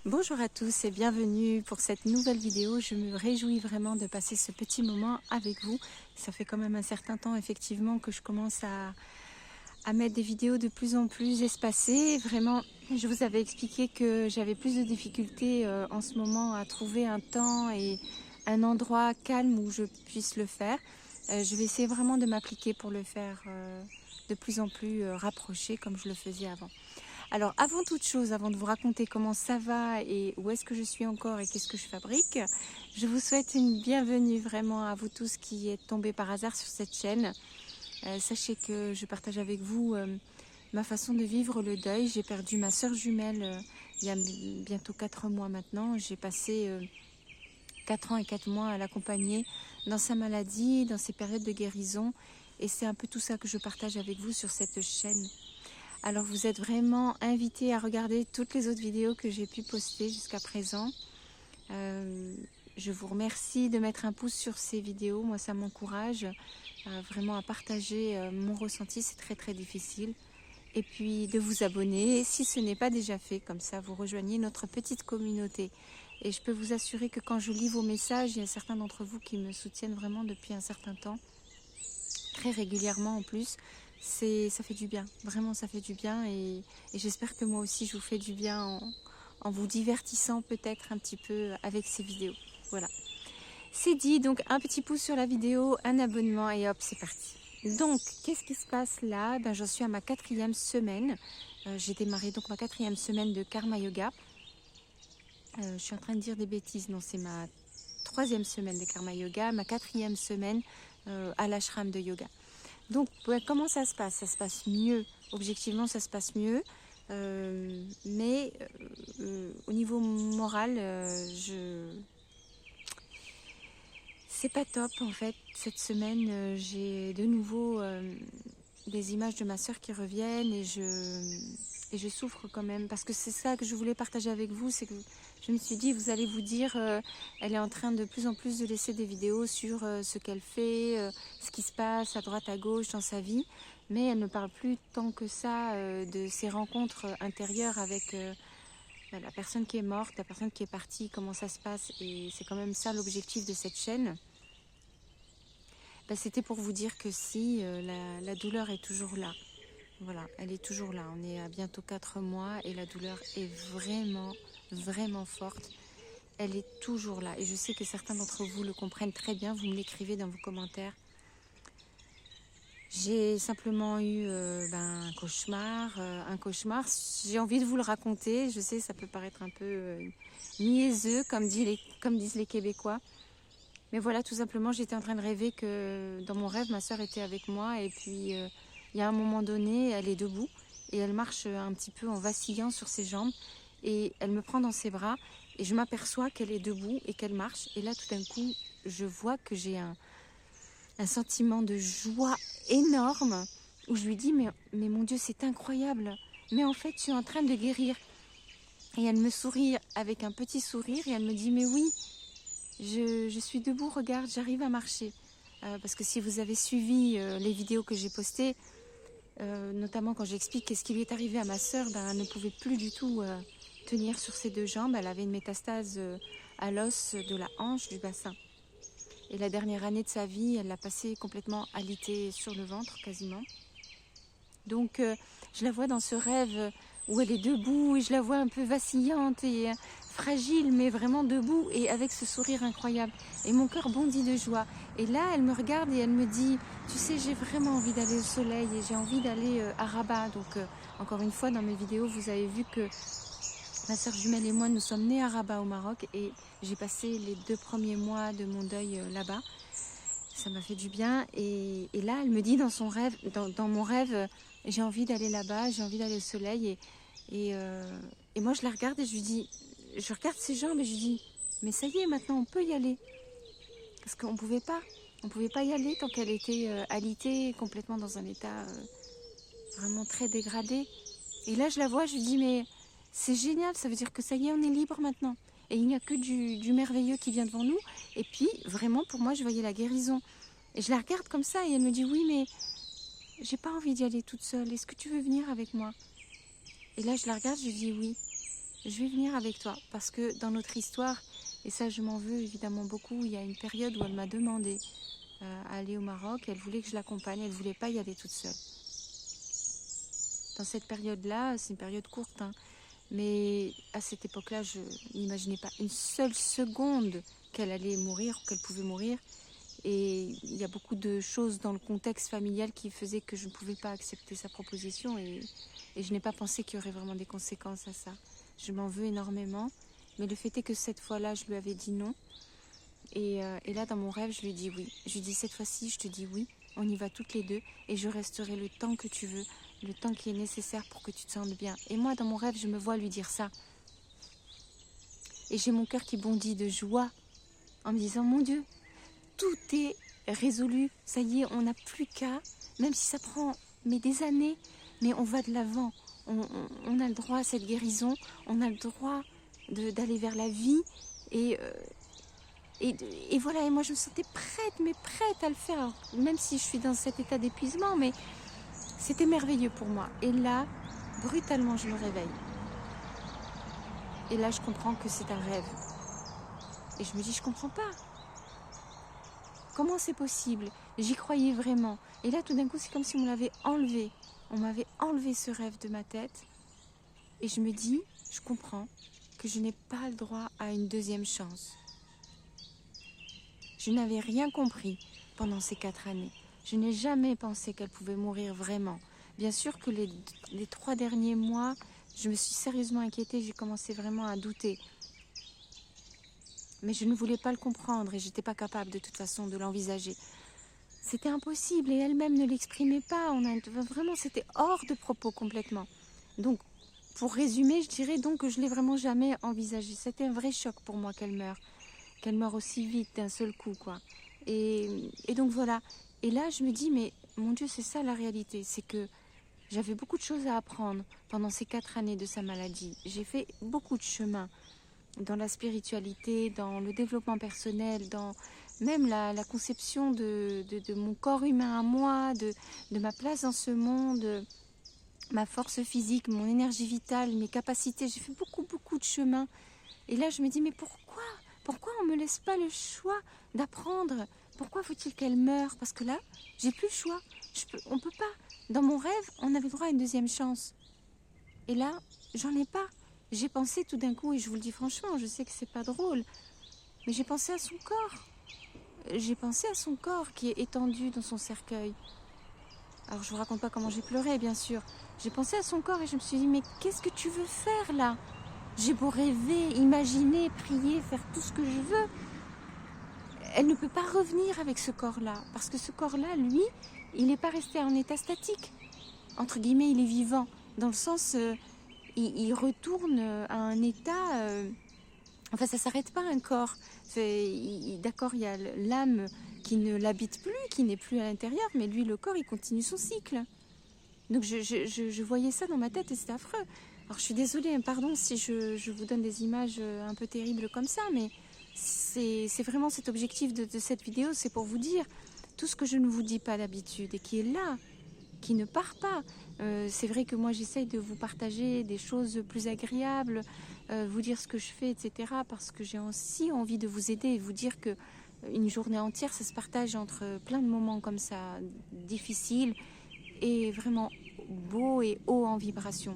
Bonjour à tous et bienvenue pour cette nouvelle vidéo. Je me réjouis vraiment de passer ce petit moment avec vous. Ça fait quand même un certain temps effectivement que je commence à mettre des vidéos de plus en plus espacées. Vraiment, je vous avais expliqué que j'avais plus de difficultés en ce moment à trouver un temps et un endroit calme où je puisse le faire. Je vais essayer vraiment de m'appliquer pour le faire de plus en plus rapproché comme je le faisais avant. Alors avant toute chose, avant de vous raconter comment ça va et où est-ce que je suis encore et qu'est-ce que je fabrique, je vous souhaite une bienvenue vraiment à vous tous qui êtes tombés par hasard sur cette chaîne. Sachez que je partage avec vous ma façon de vivre le deuil. J'ai perdu ma sœur jumelle il y a bientôt 4 mois maintenant. J'ai passé 4 ans et 4 mois à l'accompagner dans sa maladie, dans ses périodes de guérison. Et c'est un peu tout ça que je partage avec vous sur cette chaîne. Alors vous êtes vraiment invités à regarder toutes les autres vidéos que j'ai pu poster jusqu'à présent. Je vous remercie de mettre un pouce sur ces vidéos. Moi ça m'encourage vraiment à partager mon ressenti, c'est très difficile. Et puis de vous abonner si ce n'est pas déjà fait, comme ça vous rejoignez notre petite communauté. Et je peux vous assurer que quand je lis vos messages, il y a certains d'entre vous qui me soutiennent vraiment depuis un certain temps, très régulièrement en plus. Ça fait du bien, vraiment ça fait du bien et j'espère que moi aussi je vous fais du bien en vous divertissant peut-être un petit peu avec ces vidéos. Voilà, c'est dit, donc un petit pouce sur la vidéo, un abonnement et hop c'est parti. Donc qu'est-ce qui se passe là? J'en suis à ma 4e semaine, j'ai démarré donc ma 4e semaine de Karma Yoga. Je suis en train de dire des bêtises, non c'est ma 3e semaine de Karma Yoga, ma 4e semaine à l'ashram de yoga. Donc, comment ça se passe? Ça se passe mieux. Objectivement, ça se passe mieux. Mais au niveau moral, c'est pas top en fait. Cette semaine, j'ai de nouveau des images de ma sœur qui reviennent et je souffre quand même. Parce que c'est ça que je voulais partager avec vous. C'est que je me suis dit, vous allez vous dire, elle est en train de plus en plus de laisser des vidéos sur ce qu'elle fait, ce qui se passe à droite, à gauche dans sa vie. Mais elle ne parle plus tant que ça de ses rencontres intérieures avec la personne qui est morte, la personne qui est partie, comment ça se passe. Et c'est quand même ça l'objectif de cette chaîne. C'était pour vous dire que si, la douleur est toujours là. Voilà, elle est toujours là. On est à bientôt 4 mois et la douleur est vraiment forte. Elle est toujours là. Et je sais que certains d'entre vous le comprennent très bien. Vous me l'écrivez dans vos commentaires. J'ai simplement eu un cauchemar. J'ai envie de vous le raconter. Je sais, ça peut paraître un peu niaiseux, comme disent les Québécois. Mais voilà, tout simplement, j'étais en train de rêver que dans mon rêve, ma soeur était avec moi. Et puis, il y a un moment donné, elle est debout et elle marche un petit peu en vacillant sur ses jambes. Et elle me prend dans ses bras et je m'aperçois qu'elle est debout et qu'elle marche. Et là, tout d'un coup, je vois que j'ai un sentiment de joie énorme où je lui dis, mais mon Dieu, c'est incroyable. Mais en fait, je suis en train de guérir. Et elle me sourit avec un petit sourire et elle me dit, mais oui, je suis debout, regarde, j'arrive à marcher. Parce que si vous avez suivi les vidéos que j'ai postées, notamment quand j'explique qu'est-ce qui lui est arrivé à ma sœur, elle ne pouvait plus du tout tenir sur ses 2 jambes. Elle avait une métastase à l'os de la hanche du bassin. Et la dernière année de sa vie, elle l'a passée complètement alitée sur le ventre, quasiment. Donc, je la vois dans ce rêve où elle est debout et je la vois un peu vacillante et fragile, mais vraiment debout et avec ce sourire incroyable. Et mon cœur bondit de joie. Et là, elle me regarde et elle me dit, tu sais, j'ai vraiment envie d'aller au soleil et j'ai envie d'aller à Rabat. Donc, encore une fois, dans mes vidéos, vous avez vu que ma sœur jumelle et moi, nous sommes nés à Rabat au Maroc et j'ai passé les 2 premiers mois de mon deuil là-bas. Ça m'a fait du bien et là, elle me dit dans son rêve, dans mon rêve, j'ai envie d'aller là-bas, j'ai envie d'aller au soleil et moi je la regarde et je regarde ses jambes et je lui dis, mais ça y est, maintenant on peut y aller. Parce qu'on pouvait pas y aller tant qu'elle était alitée, complètement dans un état vraiment très dégradé. Et là je la vois, je lui dis, mais c'est génial, ça veut dire que ça y est, on est libre maintenant. Et il n'y a que du merveilleux qui vient devant nous. Et puis, vraiment, pour moi, je voyais la guérison. Et je la regarde comme ça et elle me dit, oui, mais j'ai pas envie d'y aller toute seule. Est-ce que tu veux venir avec moi? Et là, je la regarde, je lui dis oui. je vais venir avec toi. Parce que dans notre histoire, et ça je m'en veux évidemment beaucoup, il y a une période où elle m'a demandé à aller au Maroc. Elle voulait que je l'accompagne, elle ne voulait pas y aller toute seule. Dans cette période-là, c'est une période courte, hein, mais à cette époque-là, je n'imaginais pas une seule seconde qu'elle allait mourir, qu'elle pouvait mourir. Et il y a beaucoup de choses dans le contexte familial qui faisaient que je ne pouvais pas accepter sa proposition. Et je n'ai pas pensé qu'il y aurait vraiment des conséquences à ça. Je m'en veux énormément. Mais le fait est que cette fois-là, je lui avais dit non. Et là, dans mon rêve, je lui dis oui. Je lui dis cette fois-ci, je te dis oui. On y va toutes les deux. Et je resterai le temps que tu veux. Le temps qui est nécessaire pour que tu te sentes bien. Et moi, dans mon rêve, je me vois lui dire ça. Et j'ai mon cœur qui bondit de joie en me disant, mon Dieu, tout est résolu. Ça y est, on n'a plus qu'à, même si ça prend des années, mais on va de l'avant. On a le droit à cette guérison. On a le droit d'aller vers la vie. Et voilà, et moi je me sentais prête à le faire. Alors, même si je suis dans cet état d'épuisement, mais c'était merveilleux pour moi. Et là, brutalement, je me réveille. Et là, je comprends que c'est un rêve. Et je me dis, je comprends pas. Comment c'est possible? J'y croyais vraiment. Et là, tout d'un coup, c'est comme si on l'avait enlevé. On m'avait enlevé ce rêve de ma tête. Et je me dis, je comprends que je n'ai pas le droit à une deuxième chance. Je n'avais rien compris pendant ces 4 années. Je n'ai jamais pensé qu'elle pouvait mourir vraiment. Bien sûr que les 3 derniers mois, je me suis sérieusement inquiétée. J'ai commencé vraiment à douter. Mais je ne voulais pas le comprendre et je n'étais pas capable de toute façon de l'envisager. C'était impossible et elle-même ne l'exprimait pas. Vraiment, c'était hors de propos complètement. Donc, pour résumer, je dirais donc que je ne l'ai vraiment jamais envisagé. C'était un vrai choc pour moi qu'elle meure aussi vite d'un seul coup, quoi. Et donc voilà. Et là, je me dis, mais mon Dieu, c'est ça la réalité. C'est que j'avais beaucoup de choses à apprendre pendant ces 4 années de sa maladie. J'ai fait beaucoup de chemin dans la spiritualité, dans le développement personnel, dans même la conception de mon corps humain à moi, de ma place dans ce monde, ma force physique, mon énergie vitale, mes capacités. J'ai fait beaucoup de chemin. Et là, je me dis, mais pourquoi on ne me laisse pas le choix d'apprendre? Pourquoi faut-il qu'elle meure? Parce que là, j'ai plus le choix. On ne peut pas. Dans mon rêve, on avait droit à une deuxième chance. Et là, j'en ai pas. J'ai pensé tout d'un coup, et je vous le dis franchement, je sais que c'est pas drôle, mais j'ai pensé à son corps. J'ai pensé à son corps qui est étendu dans son cercueil. Alors je vous raconte pas comment j'ai pleuré, bien sûr. J'ai pensé à son corps et je me suis dit, mais qu'est-ce que tu veux faire là? J'ai beau rêver, imaginer, prier, faire tout ce que je veux. Elle ne peut pas revenir avec ce corps-là. Parce que ce corps-là, lui, il n'est pas resté en état statique. Entre guillemets, il est vivant. Dans le sens, il retourne à un état... Enfin, ça ne s'arrête pas un corps. D'accord, il y a l'âme qui ne l'habite plus, qui n'est plus à l'intérieur. Mais lui, le corps, il continue son cycle. Donc je voyais ça dans ma tête et c'était affreux. Alors je suis désolée, pardon si je vous donne des images un peu terribles comme ça, mais c'est vraiment cet objectif de cette vidéo, c'est pour vous dire tout ce que je ne vous dis pas d'habitude et qui est là, qui ne part pas. C'est vrai que moi j'essaye de vous partager des choses plus agréables, vous dire ce que je fais, etc. parce que j'ai aussi envie de vous aider et vous dire que une journée entière, ça se partage entre plein de moments comme ça, difficiles et vraiment beaux et hauts en vibration.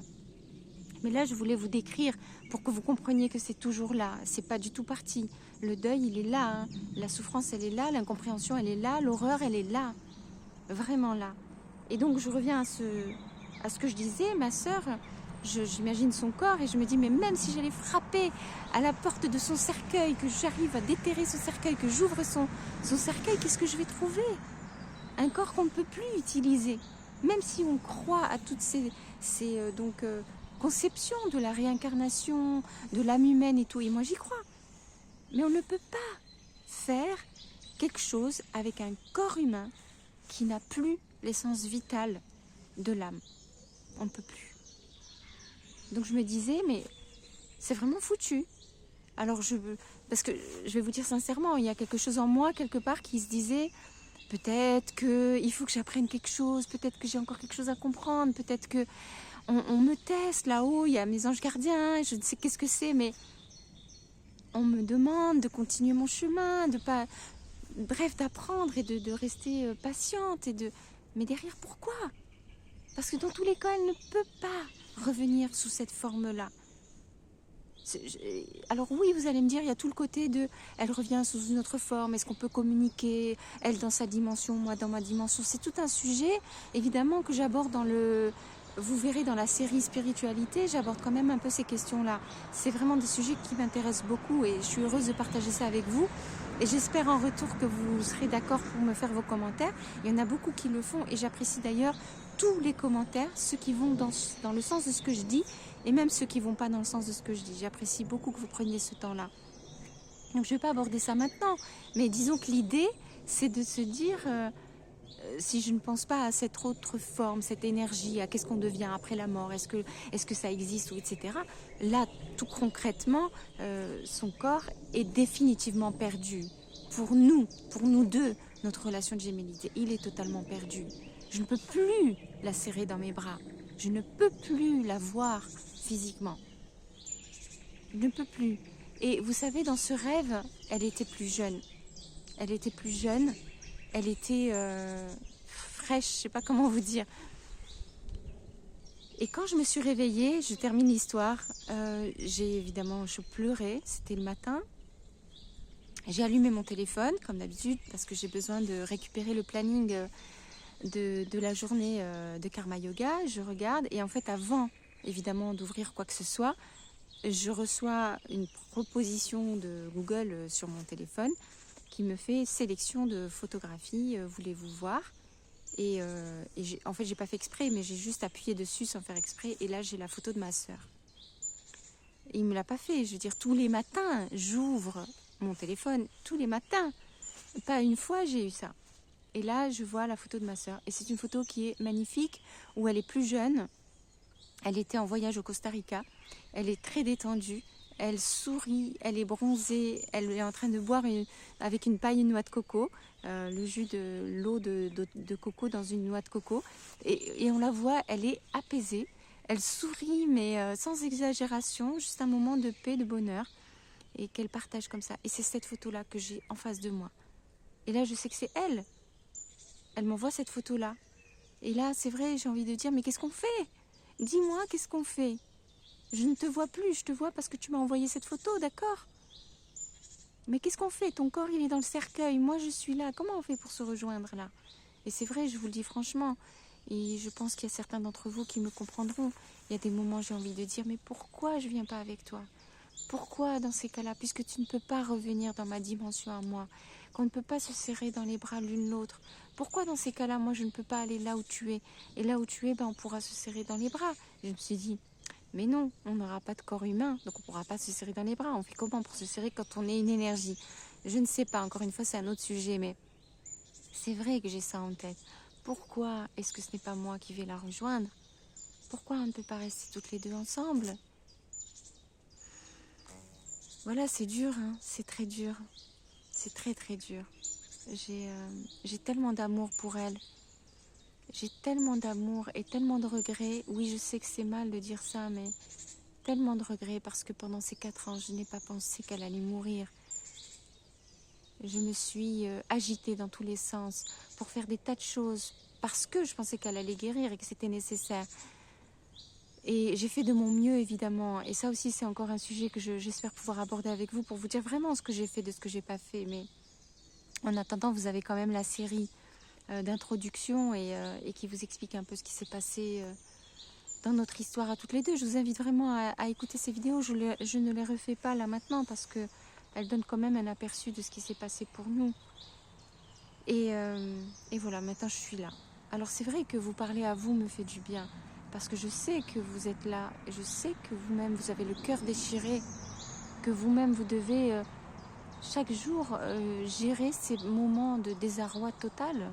Mais là, je voulais vous décrire pour que vous compreniez que c'est toujours là. C'est pas du tout parti. Le deuil, il est là. Hein. La souffrance, elle est là. L'incompréhension, elle est là. L'horreur, elle est là. Vraiment là. Et donc, je reviens à ce que je disais. Ma sœur, j'imagine son corps et je me dis, mais même si j'allais frapper à la porte de son cercueil, que j'arrive à déterrer son cercueil, que j'ouvre son cercueil, qu'est-ce que je vais trouver? Un corps qu'on ne peut plus utiliser. Même si on croit à toutes ces conception de la réincarnation, de l'âme humaine et tout, et moi j'y crois. Mais on ne peut pas faire quelque chose avec un corps humain qui n'a plus l'essence vitale de l'âme. On ne peut plus. Donc je me disais, mais c'est vraiment foutu. Alors parce que je vais vous dire sincèrement, il y a quelque chose en moi, quelque part, qui se disait, peut-être qu'il faut que j'apprenne quelque chose, peut-être que j'ai encore quelque chose à comprendre, peut-être que... On me teste là-haut, il y a mes anges gardiens, je ne sais qu'est-ce que c'est, mais on me demande de continuer mon chemin, de pas, bref, d'apprendre et de rester patiente. Mais derrière, pourquoi? Parce que dans tous les cas, elle ne peut pas revenir sous cette forme-là. Alors oui, vous allez me dire, il y a tout le côté de, elle revient sous une autre forme, est-ce qu'on peut communiquer, elle dans sa dimension, moi dans ma dimension. C'est tout un sujet, évidemment, que j'aborde vous verrez dans la série Spiritualité, j'aborde quand même un peu ces questions-là. C'est vraiment des sujets qui m'intéressent beaucoup et je suis heureuse de partager ça avec vous. Et j'espère en retour que vous serez d'accord pour me faire vos commentaires. Il y en a beaucoup qui le font et j'apprécie d'ailleurs tous les commentaires, ceux qui vont dans le sens de ce que je dis et même ceux qui ne vont pas dans le sens de ce que je dis. J'apprécie beaucoup que vous preniez ce temps-là. Donc je ne vais pas aborder ça maintenant, mais disons que l'idée, c'est de se dire, si je ne pense pas à cette autre forme, cette énergie, à qu'est-ce qu'on devient après la mort, est-ce que ça existe, ou etc. Là, tout concrètement, son corps est définitivement perdu. Pour nous deux, notre relation de gémellité, il est totalement perdu. Je ne peux plus la serrer dans mes bras. Je ne peux plus la voir physiquement. Je ne peux plus. Et vous savez, dans ce rêve, elle était plus jeune. Elle était plus jeune. Elle était fraîche, je ne sais pas comment vous dire. Et quand je me suis réveillée, je termine l'histoire, je pleurais, c'était le matin. J'ai allumé mon téléphone, comme d'habitude, parce que j'ai besoin de récupérer le planning de la journée de Karma Yoga. Je regarde, et en fait, avant, évidemment, d'ouvrir quoi que ce soit, je reçois une proposition de Google sur mon téléphone qui me fait sélection de photographies, voulez-vous voir? En fait, j'ai pas fait exprès, mais j'ai juste appuyé dessus sans faire exprès, et là, j'ai la photo de ma sœur. Et il me l'a pas fait, je veux dire, tous les matins, j'ouvre mon téléphone, tous les matins. Pas une fois, j'ai eu ça. Et là, je vois la photo de ma sœur. Et c'est une photo qui est magnifique, où elle est plus jeune. Elle était en voyage au Costa Rica. Elle est très détendue. Elle sourit, elle est bronzée. Elle est en train de boire avec une paille une noix de coco. Le jus de l'eau de coco dans une noix de coco. Et on la voit, elle est apaisée. Elle sourit, mais sans exagération. Juste un moment de paix, de bonheur. Et qu'elle partage comme ça. Et c'est cette photo-là que j'ai en face de moi. Et là, je sais que c'est elle. Elle m'envoie cette photo-là. Et là, c'est vrai, j'ai envie de dire, mais qu'est-ce qu'on fait? Dis-moi, qu'est-ce qu'on fait? Je ne te vois plus, je te vois parce que tu m'as envoyé cette photo, d'accord? Mais qu'est-ce qu'on fait? Ton corps, il est dans le cercueil, moi je suis là. Comment on fait pour se rejoindre là? Et c'est vrai, je vous le dis franchement. Et je pense qu'il y a certains d'entre vous qui me comprendront. Il y a des moments, j'ai envie de dire, mais pourquoi je ne viens pas avec toi? Pourquoi dans ces cas-là? Puisque tu ne peux pas revenir dans ma dimension à moi, qu'on ne peut pas se serrer dans les bras l'une l'autre. Pourquoi dans ces cas-là, moi je ne peux pas aller là où tu es? Et là où tu es, on pourra se serrer dans les bras. Je me suis dit, mais non, on n'aura pas de corps humain, donc on ne pourra pas se serrer dans les bras. On fait comment pour se serrer quand on est une énergie? Je ne sais pas, encore une fois, c'est un autre sujet, mais c'est vrai que j'ai ça en tête. Pourquoi est-ce que ce n'est pas moi qui vais la rejoindre? Pourquoi on ne peut pas rester toutes les deux ensemble? Voilà, c'est dur, hein, c'est très dur. C'est très très dur. J'ai tellement d'amour pour elle. J'ai tellement d'amour et tellement de regrets. Oui, je sais que c'est mal de dire ça, mais tellement de regrets parce que pendant ces 4 ans, je n'ai pas pensé qu'elle allait mourir. Je me suis agitée dans tous les sens pour faire des tas de choses parce que je pensais qu'elle allait guérir et que c'était nécessaire. Et j'ai fait de mon mieux, évidemment. Et ça aussi, c'est encore un sujet que j'espère pouvoir aborder avec vous pour vous dire vraiment ce que j'ai fait de ce que j'ai pas fait. Mais en attendant, vous avez quand même la série d'introduction et qui vous explique un peu ce qui s'est passé dans notre histoire à toutes les deux. Je vous invite vraiment à écouter ces vidéos. Je ne les refais pas là maintenant parce qu'elles donnent quand même un aperçu de ce qui s'est passé pour nous. Et voilà, maintenant je suis là. Alors c'est vrai que vous parler à vous me fait du bien. Parce que je sais que vous êtes là. Et je sais que vous-même, vous avez le cœur déchiré. Que vous-même, vous devez chaque jour gérer ces moments de désarroi total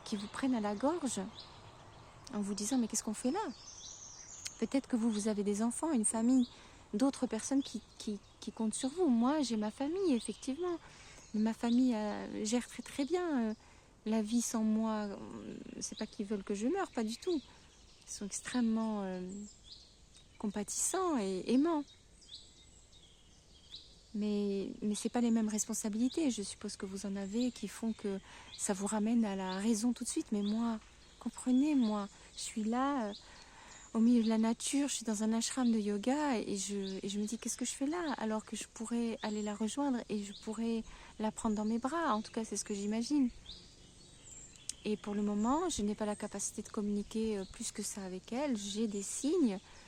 qui vous prennent à la gorge. En vous disant, mais qu'est-ce qu'on fait là? Peut-être que vous avez des enfants, une famille, d'autres personnes qui comptent sur vous. Moi, j'ai ma famille, effectivement. Mais ma famille gère très très bien la vie sans moi. C'est pas qu'ils veulent que je meure, pas du tout. Ils sont extrêmement compatissants et aimants. Mais ce n'est pas les mêmes responsabilités, je suppose que vous en avez, qui font que ça vous ramène à la raison tout de suite. Mais moi, comprenez, moi, je suis là, au milieu de la nature, je suis dans un ashram de yoga et je me dis qu'est-ce que je fais là alors que je pourrais aller la rejoindre et je pourrais la prendre dans mes bras. En tout cas, c'est ce que j'imagine. Et pour le moment, je n'ai pas la capacité de communiquer plus que ça avec elle. J'ai des signes,